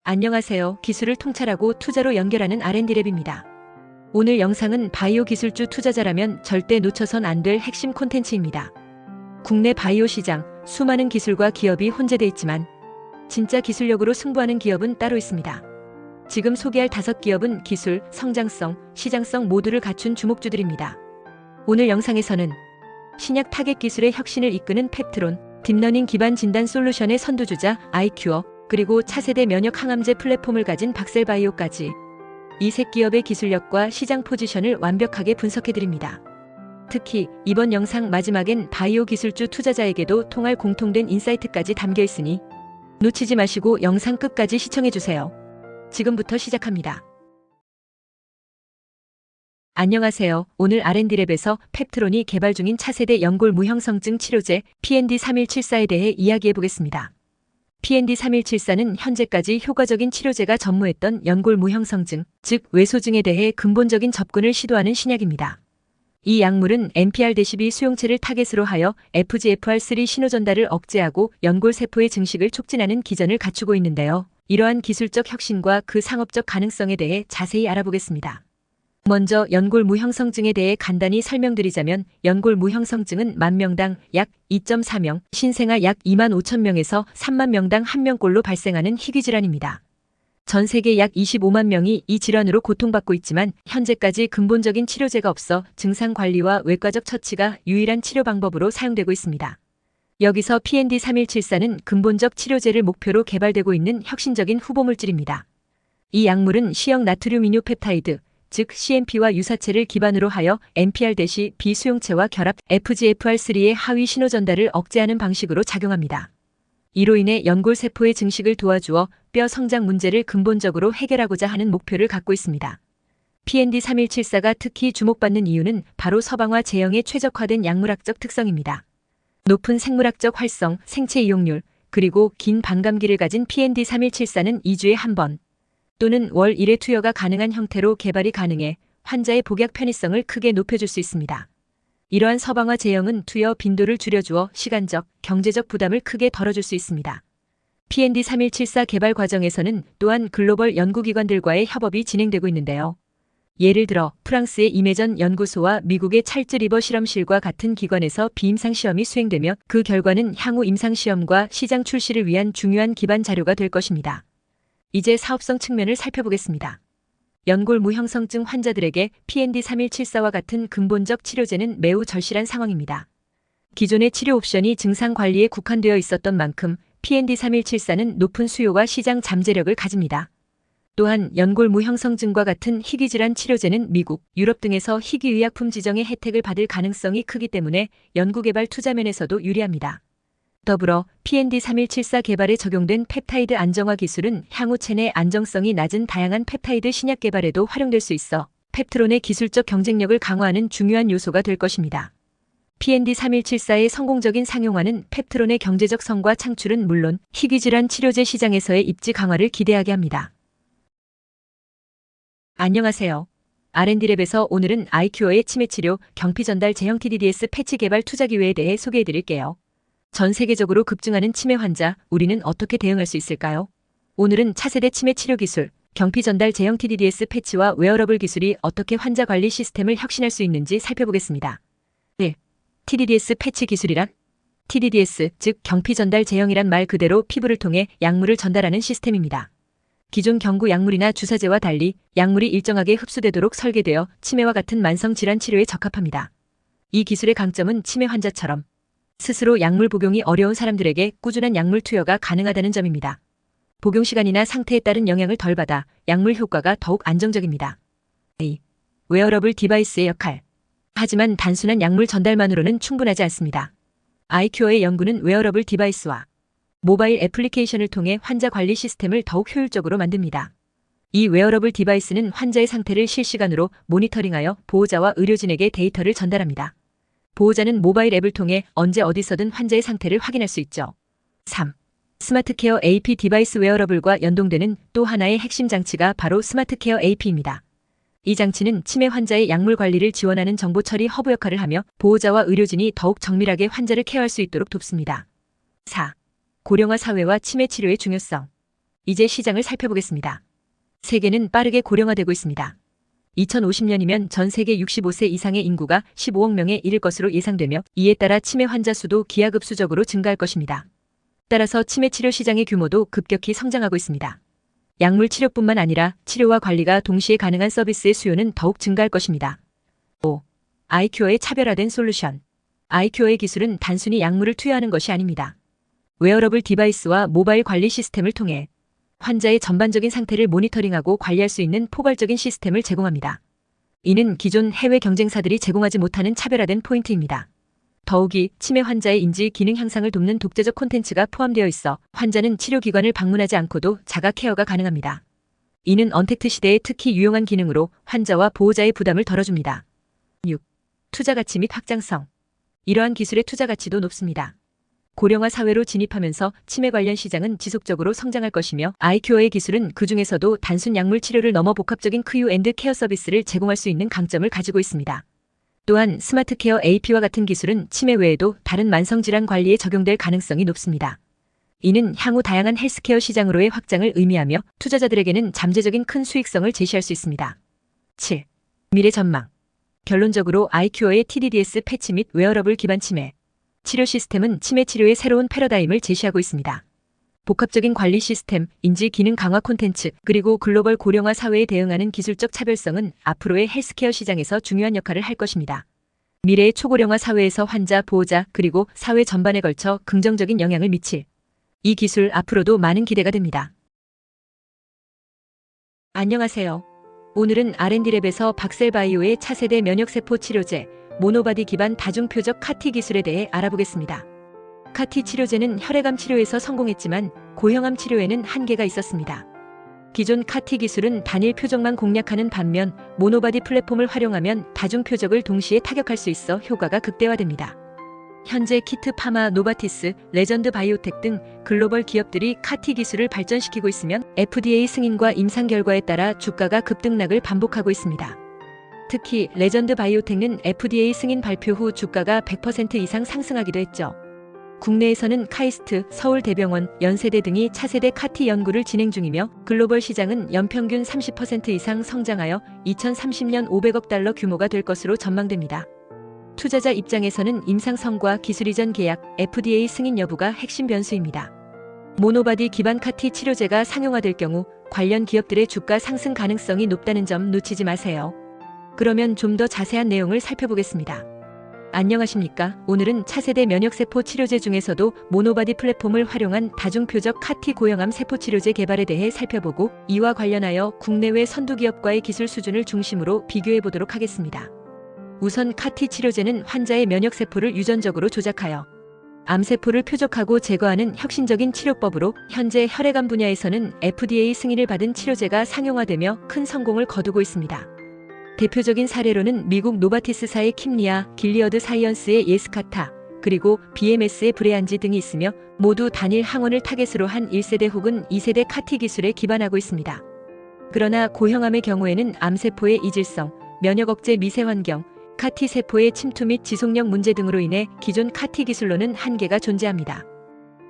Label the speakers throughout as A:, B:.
A: 안녕하세요. 기술을 통찰하고 투자로 연결하는 R&D랩입니다. 오늘 영상은 바이오 기술주 투자자라면 절대 놓쳐선 안 될 핵심 콘텐츠입니다. 국내 바이오 시장, 수많은 기술과 기업이 혼재돼 있지만 진짜 기술력으로 승부하는 기업은 따로 있습니다. 지금 소개할 5기업은 기술, 성장성, 시장성 모두를 갖춘 주목주들입니다. 오늘 영상에서는 신약 타겟 기술의 혁신을 이끄는 펩트론, 딥러닝 기반 진단 솔루션의 선두주자 아이큐어, 그리고 차세대 면역 항암제 플랫폼을 가진 박셀바이오까지 이 세 기업의 기술력과 시장 포지션을 완벽하게 분석해드립니다. 특히 이번 영상 마지막엔 바이오 기술주 투자자에게도 통할 공통된 인사이트까지 담겨 있으니 놓치지 마시고 영상 끝까지 시청해주세요. 지금부터 시작합니다. 안녕하세요. 오늘 R&D랩에서 펩트론이 개발 중인 차세대 연골 무형성증 치료제 PND3174에 대해 이야기해보겠습니다. PND3174는 현재까지 효과적인 치료제가 전무했던 연골 무형성증, 즉 외소증에 대해 근본적인 접근을 시도하는 신약입니다. 이 약물은 NPR-B 수용체를 타겟으로 하여 FGFR3 신호전달을 억제하고 연골 세포의 증식을 촉진하는 기전을 갖추고 있는데요. 이러한 기술적 혁신과 그 상업적 가능성에 대해 자세히 알아보겠습니다. 먼저 연골 무형성증에 대해 간단히 설명드리자면 연골 무형성증은 만 명당 약 2.4명, 신생아 약 2만 5천 명에서 3만 명당 1명꼴로 발생하는 희귀질환입니다. 전 세계 약 25만 명이 이 질환으로 고통받고 있지만 현재까지 근본적인 치료제가 없어 증상 관리와 외과적 처치가 유일한 치료 방법으로 사용되고 있습니다. 여기서 PND3174는 근본적 치료제를 목표로 개발되고 있는 혁신적인 후보물질입니다. 이 약물은 시형 나트륨 이뇨 펩타이드, 즉 CNP와 유사체를 기반으로 하여 NPR-B 수용체와 결합 FGFR3의 하위 신호 전달을 억제하는 방식으로 작용합니다. 이로 인해 연골 세포의 증식을 도와주어 뼈 성장 문제를 근본적으로 해결하고자 하는 목표를 갖고 있습니다. PND3174가 특히 주목받는 이유는 바로 서방화 제형에 최적화된 약물학적 특성입니다. 높은 생물학적 활성, 생체 이용률, 그리고 긴 반감기를 가진 PND3174는 2주에 한 번 또는 월 1회 투여가 가능한 형태로 개발이 가능해 환자의 복약 편의성을 크게 높여줄 수 있습니다. 이러한 서방화 제형은 투여 빈도를 줄여주어 시간적, 경제적 부담을 크게 덜어줄 수 있습니다. PND3174 개발 과정에서는 또한 글로벌 연구기관들과의 협업이 진행되고 있는데요. 예를 들어 프랑스의 이메전 연구소와 미국의 찰즈 리버 실험실과 같은 기관에서 비임상 시험이 수행되며 그 결과는 향후 임상 시험과 시장 출시를 위한 중요한 기반 자료가 될 것입니다. 이제 사업성 측면을 살펴보겠습니다. 연골 무형성증 환자들에게 PND3174와 같은 근본적 치료제는 매우 절실한 상황입니다. 기존의 치료 옵션이 증상 관리에 국한되어 있었던 만큼 PND3174는 높은 수요와 시장 잠재력을 가집니다. 또한 연골 무형성증과 같은 희귀질환 치료제는 미국, 유럽 등에서 희귀의약품 지정의 혜택을 받을 가능성이 크기 때문에 연구개발 투자면에서도 유리합니다. 더불어 PND3174 개발에 적용된 펩타이드 안정화 기술은 향후 체내 안정성이 낮은 다양한 펩타이드 신약 개발에도 활용될 수 있어 펩트론의 기술적 경쟁력을 강화하는 중요한 요소가 될 것입니다. PND3174의 성공적인 상용화는 펩트론의 경제적 성과 창출은 물론 희귀질환 치료제 시장에서의 입지 강화를 기대하게 합니다. 안녕하세요. R&D랩에서 오늘은 아이큐어의 치매치료, 경피전달 제형 TDDS 패치 개발 투자 기회에 대해 소개해드릴게요. 전 세계적으로 급증하는 치매 환자, 우리는 어떻게 대응할 수 있을까요? 오늘은 차세대 치매 치료 기술, 경피 전달 제형 TDDS 패치와 웨어러블 기술이 어떻게 환자 관리 시스템을 혁신할 수 있는지 살펴보겠습니다. 1. TDDS 패치 기술이란? TDDS, 즉 경피 전달 제형이란 말 그대로 피부를 통해 약물을 전달하는 시스템입니다. 기존 경구 약물이나 주사제와 달리 약물이 일정하게 흡수되도록 설계되어 치매와 같은 만성 질환 치료에 적합합니다. 이 기술의 강점은 치매 환자처럼 스스로 약물 복용이 어려운 사람들에게 꾸준한 약물 투여가 가능하다는 점입니다. 복용 시간이나 상태에 따른 영향을 덜 받아 약물 효과가 더욱 안정적입니다. 2. 웨어러블 디바이스의 역할. 하지만 단순한 약물 전달만으로는 충분하지 않습니다. 아이큐어의 연구는 웨어러블 디바이스와 모바일 애플리케이션을 통해 환자 관리 시스템을 더욱 효율적으로 만듭니다. 이 웨어러블 디바이스는 환자의 상태를 실시간으로 모니터링하여 보호자와 의료진에게 데이터를 전달합니다. 보호자는 모바일 앱을 통해 언제 어디서든 환자의 상태를 확인할 수 있죠. 3. 스마트케어 AP 디바이스 웨어러블과 연동되는 또 하나의 핵심 장치가 바로 스마트케어 AP입니다. 이 장치는 치매 환자의 약물 관리를 지원하는 정보 처리 허브 역할을 하며 보호자와 의료진이 더욱 정밀하게 환자를 케어할 수 있도록 돕습니다. 4. 고령화 사회와 치매 치료의 중요성. 이제 시장을 살펴보겠습니다. 세계는 빠르게 고령화되고 있습니다. 2050년이면 전 세계 65세 이상의 인구가 15억 명에 이를 것으로 예상되며 이에 따라 치매 환자 수도 기하급수적으로 증가할 것입니다. 따라서 치매 치료 시장의 규모도 급격히 성장하고 있습니다. 약물 치료뿐만 아니라 치료와 관리가 동시에 가능한 서비스의 수요는 더욱 증가할 것입니다. 5. 아이큐어의 차별화된 솔루션. 아이큐어의 기술은 단순히 약물을 투여하는 것이 아닙니다. 웨어러블 디바이스와 모바일 관리 시스템을 통해 환자의 전반적인 상태를 모니터링하고 관리할 수 있는 포괄적인 시스템을 제공합니다. 이는 기존 해외 경쟁사들이 제공하지 못하는 차별화된 포인트입니다. 더욱이 치매 환자의 인지 기능 향상을 돕는 독자적 콘텐츠가 포함되어 있어 환자는 치료기관을 방문하지 않고도 자가 케어가 가능합니다. 이는 언택트 시대에 특히 유용한 기능으로 환자와 보호자의 부담을 덜어줍니다. 6. 투자 가치 및 확장성. 이러한 기술의 투자 가치도 높습니다. 고령화 사회로 진입하면서 치매 관련 시장은 지속적으로 성장할 것이며 아이큐어의 기술은 그 중에서도 단순 약물 치료를 넘어 복합적인 크유 앤드 케어 서비스를 제공할 수 있는 강점을 가지고 있습니다. 또한 스마트 케어 AP와 같은 기술은 치매 외에도 다른 만성질환 관리에 적용될 가능성이 높습니다. 이는 향후 다양한 헬스케어 시장으로의 확장을 의미하며 투자자들에게는 잠재적인 큰 수익성을 제시할 수 있습니다. 7. 미래 전망. 결론적으로 아이큐어의 TDDS 패치 및 웨어러블 기반 치매 치료 시스템은 치매 치료의 새로운 패러다임을 제시하고 있습니다. 복합적인 관리 시스템, 인지 기능 강화 콘텐츠, 그리고 글로벌 고령화 사회에 대응하는 기술적 차별성은 앞으로의 헬스케어 시장에서 중요한 역할을 할 것입니다. 미래의 초고령화 사회에서 환자, 보호자, 그리고 사회 전반에 걸쳐 긍정적인 영향을 미칠 이 기술 앞으로도 많은 기대가 됩니다. 안녕하세요. 오늘은 R&D랩에서 박셀바이오의 차세대 면역세포 치료제 모노바디 기반 다중표적 카티 기술에 대해 알아보겠습니다. 카티 치료제는 혈액암 치료에서 성공했지만 고형암 치료에는 한계가 있었습니다. 기존 카티 기술은 단일 표적만 공략하는 반면 모노바디 플랫폼을 활용하면 다중표적을 동시에 타격할 수 있어 효과가 극대화됩니다. 현재 키트 파마, 노바티스, 레전드 바이오텍 등 글로벌 기업들이 카티 기술을 발전시키고 있으며 FDA 승인과 임상 결과에 따라 주가가 급등락을 반복하고 있습니다. 특히 레전드 바이오텍은 FDA 승인 발표 후 주가가 100% 이상 상승하기도 했죠. 국내에서는 카이스트, 서울대병원, 연세대 등이 차세대 카티 연구를 진행 중이며 글로벌 시장은 연평균 30% 이상 성장하여 2030년 500억 달러 규모가 될 것으로 전망됩니다. 투자자 입장에서는 임상 성과, 기술 이전 계약, FDA 승인 여부가 핵심 변수입니다. 모노바디 기반 카티 치료제가 상용화될 경우 관련 기업들의 주가 상승 가능성이 높다는 점 놓치지 마세요. 그러면 좀 더 자세한 내용을 살펴보겠습니다. 안녕하십니까? 오늘은 차세대 면역세포 치료제 중에서도 모노바디 플랫폼을 활용한 다중표적 카티 고형암 세포치료제 개발에 대해 살펴보고 이와 관련하여 국내외 선두기업과의 기술 수준을 중심으로 비교해보도록 하겠습니다. 우선 카티 치료제는 환자의 면역세포를 유전적으로 조작하여 암세포를 표적하고 제거하는 혁신적인 치료법으로 현재 혈액암 분야에서는 FDA 승인을 받은 치료제가 상용화되며 큰 성공을 거두고 있습니다. 대표적인 사례로는 미국 노바티스사의 킴리아, 길리어드 사이언스의 예스카타, 그리고 BMS의 브레안지 등이 있으며 모두 단일 항원을 타겟으로 한 1세대 혹은 2세대 카티 기술에 기반하고 있습니다. 그러나 고형암의 경우에는 암세포의 이질성, 면역 억제 미세 환경, 카티 세포의 침투 및 지속력 문제 등으로 인해 기존 카티 기술로는 한계가 존재합니다.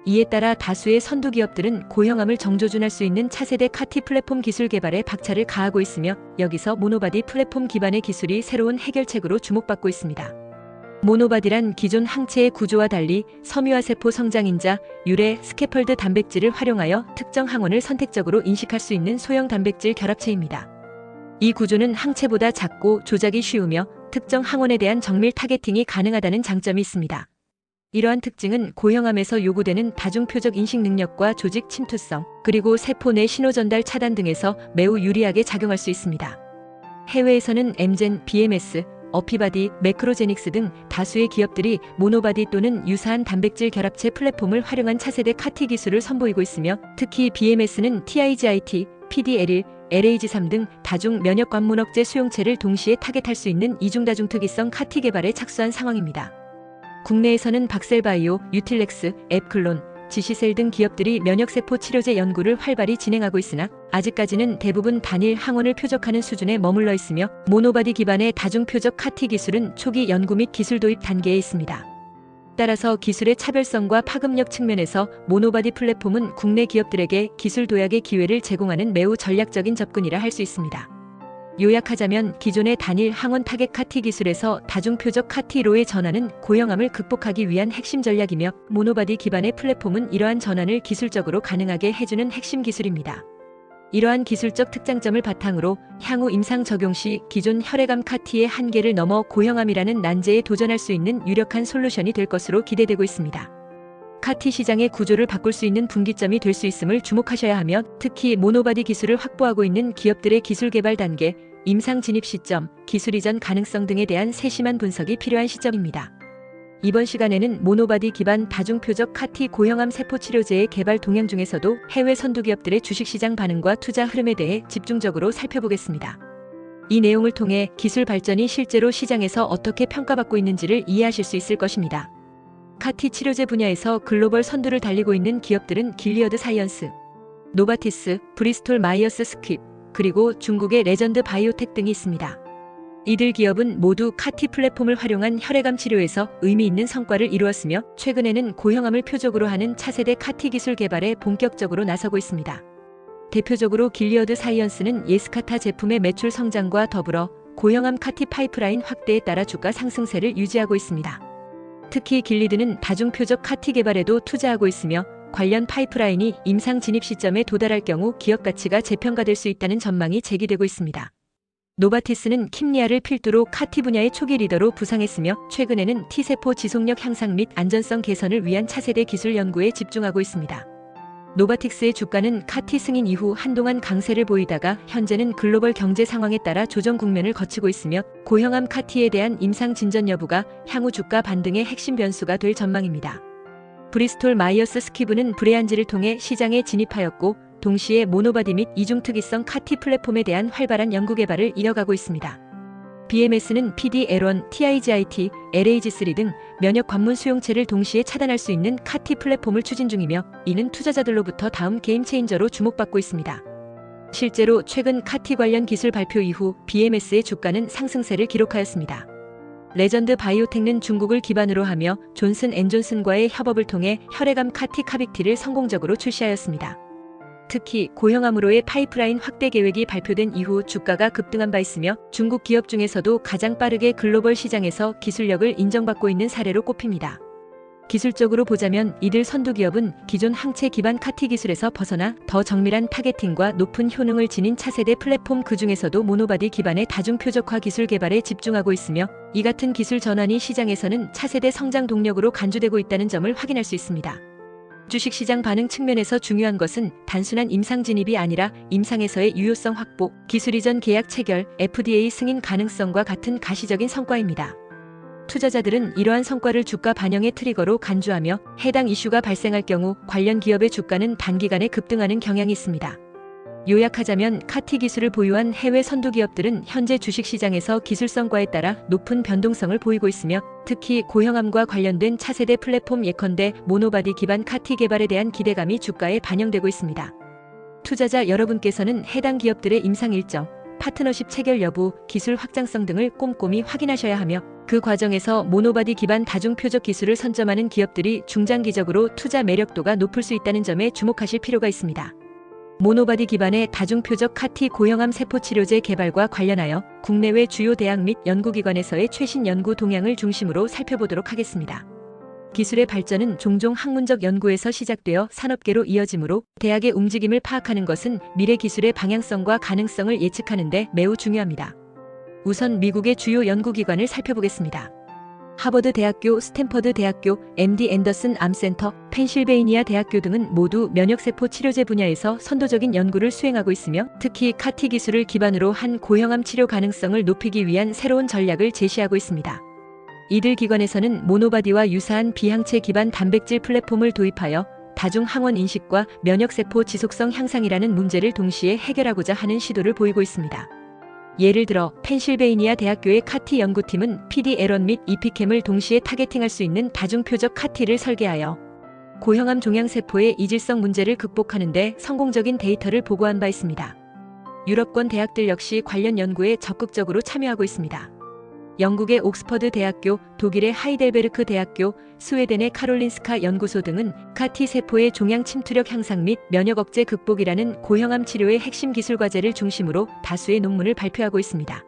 A: 이에 따라 다수의 선두 기업들은 고형암을 정조준할 수 있는 차세대 카티 플랫폼 기술 개발에 박차를 가하고 있으며 여기서 모노바디 플랫폼 기반의 기술이 새로운 해결책으로 주목받고 있습니다. 모노바디란 기존 항체의 구조와 달리 섬유화세포 성장인자, 유래, 스캐펄드 단백질을 활용하여 특정 항원을 선택적으로 인식할 수 있는 소형 단백질 결합체입니다. 이 구조는 항체보다 작고 조작이 쉬우며 특정 항원에 대한 정밀 타겟팅이 가능하다는 장점이 있습니다. 이러한 특징은 고형암에서 요구되는 다중표적 인식 능력과 조직 침투성, 그리고 세포 내 신호 전달 차단 등에서 매우 유리하게 작용할 수 있습니다. 해외에서는 엠젠, BMS, 어피바디, 매크로제닉스 등 다수의 기업들이 모노바디 또는 유사한 단백질 결합체 플랫폼을 활용한 차세대 카티 기술을 선보이고 있으며 특히 BMS는 TIGIT, PDL1, LAG3 등 다중 면역 관문 억제 수용체를 동시에 타겟할 수 있는 이중다중특이성 카티 개발에 착수한 상황입니다. 국내에서는 박셀바이오, 유틸렉스, 앱클론, 지시셀 등 기업들이 면역세포 치료제 연구를 활발히 진행하고 있으나 아직까지는 대부분 단일 항원을 표적하는 수준에 머물러 있으며 모노바디 기반의 다중표적 카티 기술은 초기 연구 및 기술 도입 단계에 있습니다. 따라서 기술의 차별성과 파급력 측면에서 모노바디 플랫폼은 국내 기업들에게 기술 도약의 기회를 제공하는 매우 전략적인 접근이라 할 수 있습니다. 요약하자면 기존의 단일 항원 타겟 카티 기술에서 다중표적 카티로의 전환은 고형암을 극복하기 위한 핵심 전략이며, 모노바디 기반의 플랫폼은 이러한 전환을 기술적으로 가능하게 해주는 핵심 기술입니다. 이러한 기술적 특장점을 바탕으로 향후 임상 적용 시 기존 혈액암 카티의 한계를 넘어 고형암이라는 난제에 도전할 수 있는 유력한 솔루션이 될 것으로 기대되고 있습니다. 카티 시장의 구조를 바꿀 수 있는 분기점이 될 수 있음을 주목하셔야 하며, 특히 모노바디 기술을 확보하고 있는 기업들의 기술 개발 단계, 임상 진입 시점, 기술 이전 가능성 등에 대한 세심한 분석이 필요한 시점입니다. 이번 시간에는 모노바디 기반 다중표적 카티 고형암 세포 치료제의 개발 동향 중에서도 해외 선두 기업들의 주식시장 반응과 투자 흐름에 대해 집중적으로 살펴보겠습니다. 이 내용을 통해 기술 발전이 실제로 시장에서 어떻게 평가받고 있는지를 이해하실 수 있을 것입니다. 카티 치료제 분야에서 글로벌 선두를 달리고 있는 기업들은 길리어드 사이언스, 노바티스, 브리스톨 마이어스 스퀴브, 그리고 중국의 레전드 바이오텍 등이 있습니다. 이들 기업은 모두 카티 플랫폼을 활용한 혈액암 치료에서 의미 있는 성과를 이루었으며, 최근에는 고형암을 표적으로 하는 차세대 카티 기술 개발에 본격적으로 나서고 있습니다. 대표적으로 길리어드 사이언스는 예스카타 제품의 매출 성장과 더불어 고형암 카티 파이프라인 확대에 따라 주가 상승세를 유지하고 있습니다. 특히 길리드는 다중표적 카티 개발에도 투자하고 있으며, 관련 파이프라인이 임상 진입 시점에 도달할 경우 기업 가치가 재평가될 수 있다는 전망이 제기되고 있습니다. 노바티스는 킴리아를 필두로 카티 분야의 초기 리더로 부상했으며, 최근에는 T세포 지속력 향상 및 안전성 개선을 위한 차세대 기술 연구에 집중하고 있습니다. 노바틱스의 주가는 카티 승인 이후 한동안 강세를 보이다가 현재는 글로벌 경제 상황에 따라 조정 국면을 거치고 있으며, 고형암 카티에 대한 임상 진전 여부가 향후 주가 반등의 핵심 변수가 될 전망입니다. 브리스톨 마이어스 스퀴브는 브레안지를 통해 시장에 진입하였고, 동시에 모노바디 및 이중특이성 카티 플랫폼에 대한 활발한 연구 개발을 이어가고 있습니다. BMS는 PD-L1, TIGIT, LAG3 등 면역 관문 수용체를 동시에 차단할 수 있는 카티 플랫폼을 추진 중이며, 이는 투자자들로부터 다음 게임 체인저로 주목받고 있습니다. 실제로 최근 카티 관련 기술 발표 이후 BMS의 주가는 상승세를 기록하였습니다. 레전드 바이오텍은 중국을 기반으로 하며 존슨 앤 존슨과의 협업을 통해 혈액암 카티 카빅티를 성공적으로 출시하였습니다. 특히 고형암으로의 파이프라인 확대 계획이 발표된 이후 주가가 급등한 바 있으며, 중국 기업 중에서도 가장 빠르게 글로벌 시장에서 기술력을 인정받고 있는 사례로 꼽힙니다. 기술적으로 보자면 이들 선두 기업은 기존 항체 기반 카티 기술에서 벗어나 더 정밀한 타겟팅과 높은 효능을 지닌 차세대 플랫폼, 그 중에서도 모노바디 기반의 다중표적화 기술 개발에 집중하고 있으며, 이 같은 기술 전환이 시장에서는 차세대 성장 동력으로 간주되고 있다는 점을 확인할 수 있습니다. 주식시장 반응 측면에서 중요한 것은 단순한 임상 진입이 아니라 임상에서의 유효성 확보, 기술 이전 계약 체결, FDA 승인 가능성과 같은 가시적인 성과입니다. 투자자들은 이러한 성과를 주가 반영의 트리거로 간주하며, 해당 이슈가 발생할 경우 관련 기업의 주가는 단기간에 급등하는 경향이 있습니다. 요약하자면 카티 기술을 보유한 해외 선두 기업들은 현재 주식시장에서 기술 성과에 따라 높은 변동성을 보이고 있으며, 특히 고형암과 관련된 차세대 플랫폼 예컨대 모노바디 기반 카티 개발에 대한 기대감이 주가에 반영되고 있습니다. 투자자 여러분께서는 해당 기업들의 임상 일정, 파트너십 체결 여부, 기술 확장성 등을 꼼꼼히 확인하셔야 하며, 그 과정에서 모노바디 기반 다중표적 기술을 선점하는 기업들이 중장기적으로 투자 매력도가 높을 수 있다는 점에 주목하실 필요가 있습니다. 모노바디 기반의 다중표적 카티 고형암 세포 치료제 개발과 관련하여 국내외 주요 대학 및 연구기관에서의 최신 연구 동향을 중심으로 살펴보도록 하겠습니다. 기술의 발전은 종종 학문적 연구에서 시작되어 산업계로 이어지므로, 대학의 움직임을 파악하는 것은 미래 기술의 방향성과 가능성을 예측하는 데 매우 중요합니다. 우선 미국의 주요 연구기관을 살펴보겠습니다. 하버드 대학교, 스탠퍼드 대학교, MD 앤더슨 암센터, 펜실베이니아 대학교 등은 모두 면역세포 치료제 분야에서 선도적인 연구를 수행하고 있으며, 특히 카티 기술을 기반으로 한 고형암 치료 가능성을 높이기 위한 새로운 전략을 제시하고 있습니다. 이들 기관에서는 모노바디와 유사한 비항체 기반 단백질 플랫폼을 도입하여 다중 항원 인식과 면역세포 지속성 향상이라는 문제를 동시에 해결하고자 하는 시도를 보이고 있습니다. 예를 들어 펜실베이니아 대학교의 카티 연구팀은 PD-L1 및 이피캠을 동시에 타겟팅할 수 있는 다중표적 카티를 설계하여 고형암 종양세포의 이질성 문제를 극복하는 데 성공적인 데이터를 보고한 바 있습니다. 유럽권 대학들 역시 관련 연구에 적극적으로 참여하고 있습니다. 영국의 옥스퍼드 대학교, 독일의 하이델베르크 대학교, 스웨덴의 카롤린스카 연구소 등은 카티 세포의 종양 침투력 향상 및 면역 억제 극복이라는 고형암 치료의 핵심 기술 과제를 중심으로 다수의 논문을 발표하고 있습니다.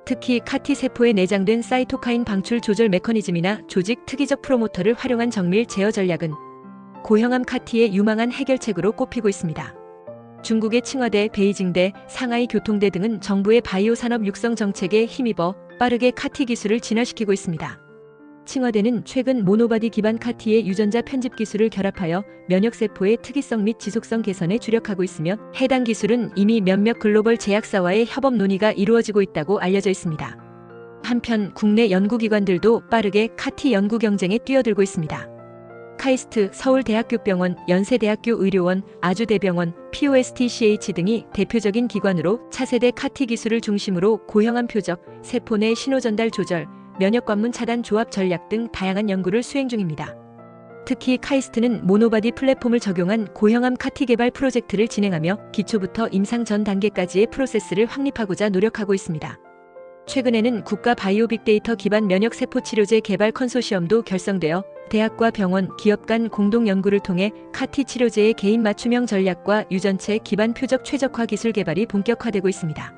A: 특히 카티 세포에 내장된 사이토카인 방출 조절 메커니즘이나 조직 특이적 프로모터를 활용한 정밀 제어 전략은 고형암 카티의 유망한 해결책으로 꼽히고 있습니다. 중국의 칭화대, 베이징대, 상하이 교통대 등은 정부의 바이오 산업 육성 정책에 힘입어 빠르게 카티 기술을 진화시키고 있습니다. 칭화대는 최근 모노바디 기반 카티의 유전자 편집 기술을 결합하여 면역세포의 특이성 및 지속성 개선에 주력하고 있으며 해당 기술은 이미 몇몇 글로벌 제약사와의 협업 논의가 이루어지고 있다고 알려져 있습니다. 한편 국내 연구기관들도 빠르게 카티 연구 경쟁에 뛰어들고 있습니다. 카이스트, 서울대학교병원, 연세대학교 의료원, 아주대병원, POSTCH 등이 대표적인 기관으로 차세대 카티 기술을 중심으로 고형암 표적, 세포 내 신호전달 조절, 면역관문 차단 조합 전략 등 다양한 연구를 수행 중입니다. 특히 카이스트는 모노바디 플랫폼을 적용한 고형암 카티 개발 프로젝트를 진행하며 기초부터 임상 전 단계까지의 프로세스를 확립하고자 노력하고 있습니다. 최근에는 국가 바이오 빅데이터 기반 면역세포 치료제 개발 컨소시엄도 결성되어 대학과 병원, 기업 간 공동 연구를 통해 카티 치료제의 개인 맞춤형 전략과 유전체 기반 표적 최적화 기술 개발이 본격화되고 있습니다.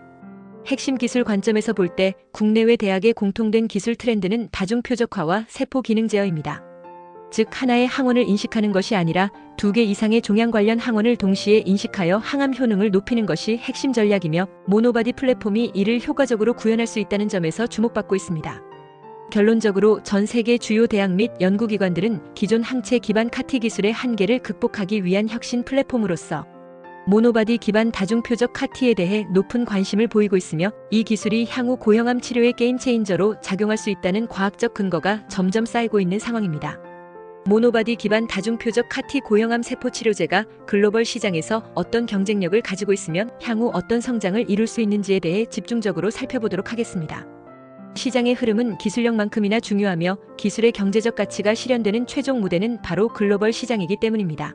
A: 핵심 기술 관점에서 볼 때 국내외 대학의 공통된 기술 트렌드는 다중 표적화와 세포 기능 제어입니다. 즉 하나의 항원을 인식하는 것이 아니라 2개 이상의 종양 관련 항원을 동시에 인식하여 항암 효능을 높이는 것이 핵심 전략이며 모노바디 플랫폼이 이를 효과적으로 구현할 수 있다는 점에서 주목받고 있습니다. 결론적으로 전 세계 주요 대학 및 연구기관들은 기존 항체 기반 카티 기술의 한계를 극복하기 위한 혁신 플랫폼으로서 모노바디 기반 다중표적 카티에 대해 높은 관심을 보이고 있으며 이 기술이 향후 고형암 치료의 게임 체인저로 작용할 수 있다는 과학적 근거가 점점 쌓이고 있는 상황입니다. 모노바디 기반 다중표적 카티 고형암 세포 치료제가 글로벌 시장에서 어떤 경쟁력을 가지고 있으면 향후 어떤 성장을 이룰 수 있는지에 대해 집중적으로 살펴보도록 하겠습니다. 시장의 흐름은 기술력만큼이나 중요하며 기술의 경제적 가치가 실현되는 최종 무대는 바로 글로벌 시장이기 때문입니다.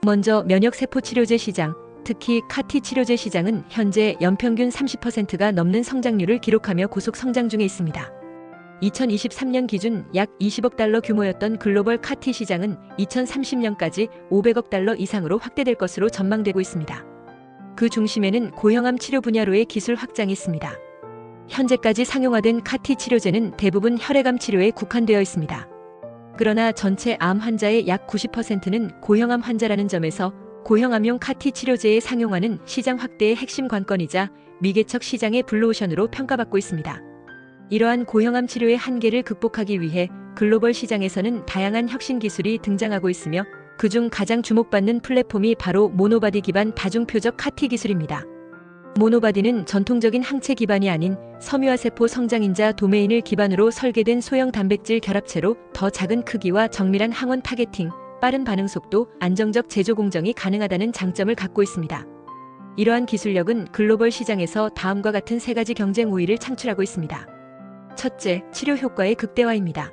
A: 먼저 면역세포 치료제 시장, 특히 카티 치료제 시장은 현재 연평균 30%가 넘는 성장률을 기록하며 고속 성장 중에 있습니다. 2023년 기준 약 20억 달러 규모였던 글로벌 카티 시장은 2030년까지 500억 달러 이상으로 확대될 것으로 전망되고 있습니다. 그 중심에는 고형암 치료 분야로의 기술 확장이 있습니다. 현재까지 상용화된 카티 치료제는 대부분 혈액암 치료에 국한되어 있습니다. 그러나 전체 암 환자의 약 90%는 고형암 환자라는 점에서 고형암용 카티 치료제의 상용화는 시장 확대의 핵심 관건이자 미개척 시장의 블루오션으로 평가받고 있습니다. 이러한 고형암 치료의 한계를 극복하기 위해 글로벌 시장에서는 다양한 혁신 기술이 등장하고 있으며 그중 가장 주목받는 플랫폼이 바로 모노바디 기반 다중표적 카티 기술입니다. 모노바디는 전통적인 항체 기반이 아닌 섬유화세포 성장인자 도메인을 기반으로 설계된 소형 단백질 결합체로 더 작은 크기와 정밀한 항원 타겟팅, 빠른 반응 속도, 안정적 제조 공정이 가능하다는 장점을 갖고 있습니다. 이러한 기술력은 글로벌 시장에서 다음과 같은 3가지 경쟁 우위를 창출하고 있습니다. 첫째, 치료 효과의 극대화입니다.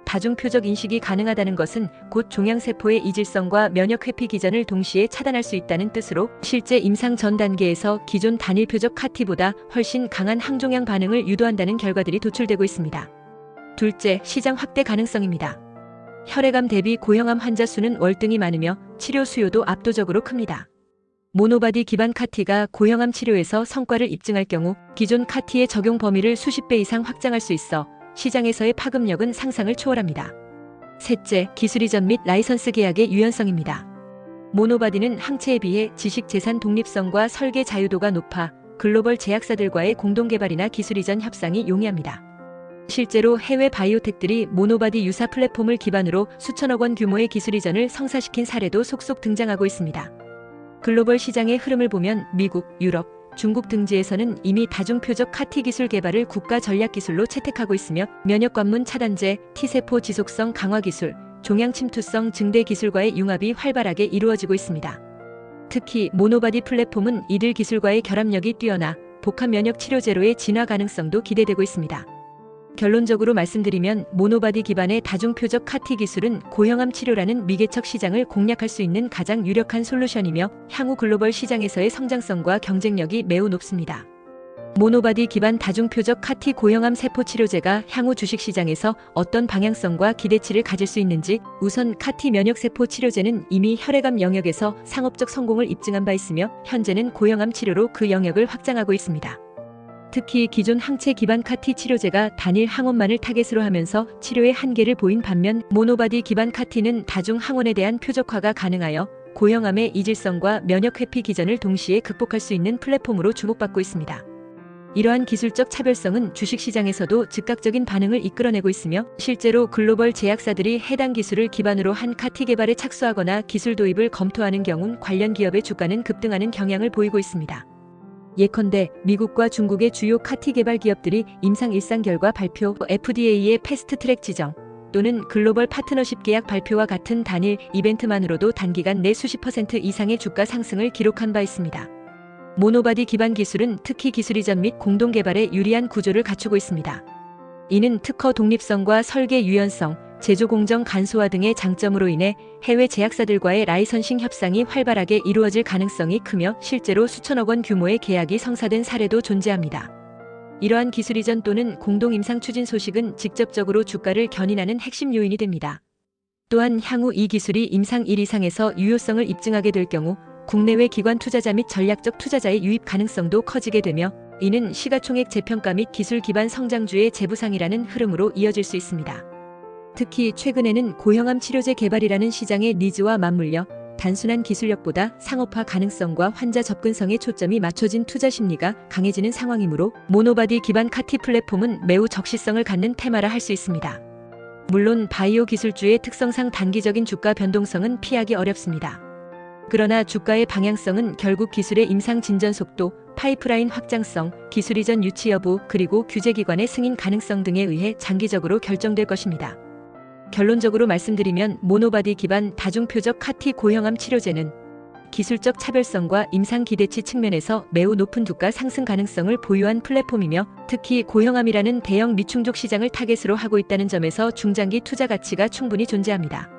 A: 다중표적 인식이 가능하다는 것은 곧 종양세포의 이질성과 면역회피 기전을 동시에 차단할 수 있다는 뜻으로 실제 임상 전 단계에서 기존 단일표적 카티보다 훨씬 강한 항종양 반응을 유도한다는 결과들이 도출되고 있습니다. 둘째, 시장 확대 가능성입니다. 혈액암 대비 고형암 환자 수는 월등히 많으며 치료 수요도 압도적으로 큽니다. 모노바디 기반 카티가 고형암 치료에서 성과를 입증할 경우 기존 카티의 적용 범위를 수십 배 이상 확장할 수 있어 시장에서의 파급력은 상상을 초월합니다. 셋째, 기술 이전 및 라이선스 계약의 유연성입니다. 모노바디는 항체에 비해 지식 재산 독립성과 설계 자유도가 높아 글로벌 제약사들과의 공동개발이나 기술 이전 협상이 용이합니다. 실제로 해외 바이오텍들이 모노바디 유사 플랫폼을 기반으로 수천억 원 규모의 기술 이전을 성사시킨 사례도 속속 등장하고 있습니다. 글로벌 시장의 흐름을 보면 미국, 유럽, 중국 등지에서는 이미 다중표적 카티 기술 개발을 국가 전략 기술로 채택하고 있으며 면역관문 차단제, T세포 지속성 강화 기술, 종양 침투성 증대 기술과의 융합이 활발하게 이루어지고 있습니다. 특히 모노바디 플랫폼은 이들 기술과의 결합력이 뛰어나 복합 면역 치료제로의 진화 가능성도 기대되고 있습니다. 결론적으로 말씀드리면 모노바디 기반의 다중표적 카티 기술은 고형암 치료라는 미개척 시장을 공략할 수 있는 가장 유력한 솔루션이며 향후 글로벌 시장에서의 성장성과 경쟁력이 매우 높습니다. 모노바디 기반 다중표적 CAR-T 고형암 세포 치료제가 향후 주식시장에서 어떤 방향성과 기대치를 가질 수 있는지. 우선 CAR-T 면역세포 치료제는 이미 혈액암 영역에서 상업적 성공을 입증한 바 있으며 현재는 고형암 치료로 그 영역을 확장하고 있습니다. 특히 기존 항체 기반 CAR-T 치료제가 단일 항원만을 타겟으로 하면서 치료의 한계를 보인 반면 모노바디 기반 CAR-T는 다중 항원에 대한 표적화가 가능하여 고형암의 이질성과 면역 회피 기전을 동시에 극복할 수 있는 플랫폼으로 주목받고 있습니다. 이러한 기술적 차별성은 주식시장에서도 즉각적인 반응을 이끌어내고 있으며 실제로 글로벌 제약사들이 해당 기술을 기반으로 한 CAR-T 개발에 착수하거나 기술 도입을 검토하는 경우 관련 기업의 주가는 급등하는 경향을 보이고 있습니다. 예컨대 미국과 중국의 주요 CAR-T 개발 기업들이 임상 일상 결과 발표, FDA의 패스트트랙 지정 또는 글로벌 파트너십 계약 발표와 같은 단일 이벤트만으로도 단기간 내 수십 % 이상의 주가 상승을 기록한 바 있습니다. 모노바디 기반 기술은 특히 기술 이전 및 공동 개발에 유리한 구조를 갖추고 있습니다. 이는 특허 독립성과 설계 유연성, 제조 공정 간소화 등의 장점으로 인해 해외 제약사들과의 라이선싱 협상이 활발하게 이루어질 가능성이 크며 실제로 수천억 원 규모의 계약이 성사된 사례도 존재합니다. 이러한 기술 이전 또는 공동 임상 추진 소식은 직접적으로 주가를 견인하는 핵심 요인이 됩니다. 또한 향후 이 기술이 임상 1 이상에서 유효성을 입증하게 될 경우 국내외 기관 투자자 및 전략적 투자자의 유입 가능성도 커지게 되며 이는 시가총액 재평가 및 기술 기반 성장주의 재부상이라는 흐름으로 이어질 수 있습니다. 특히 최근에는 고형암 치료제 개발이라는 시장의 니즈와 맞물려 단순한 기술력보다 상업화 가능성과 환자 접근성에 초점이 맞춰진 투자 심리가 강해지는 상황이므로 모노바디 기반 CAR-T 플랫폼은 매우 적시성을 갖는 테마라 할 수 있습니다. 물론 바이오 기술주의 특성상 단기적인 주가 변동성은 피하기 어렵습니다. 그러나 주가의 방향성은 결국 기술의 임상 진전 속도, 파이프라인 확장성, 기술 이전 유치 여부, 그리고 규제기관의 승인 가능성 등에 의해 장기적으로 결정될 것입니다. 결론적으로 말씀드리면 모노바디 기반 다중표적 CAR-T 고형암 치료제는 기술적 차별성과 임상 기대치 측면에서 매우 높은 주가 상승 가능성을 보유한 플랫폼이며 특히 고형암이라는 대형 미충족 시장을 타겟으로 하고 있다는 점에서 중장기 투자 가치가 충분히 존재합니다.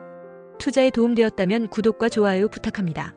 A: 투자에 도움되었다면 구독과 좋아요 부탁합니다.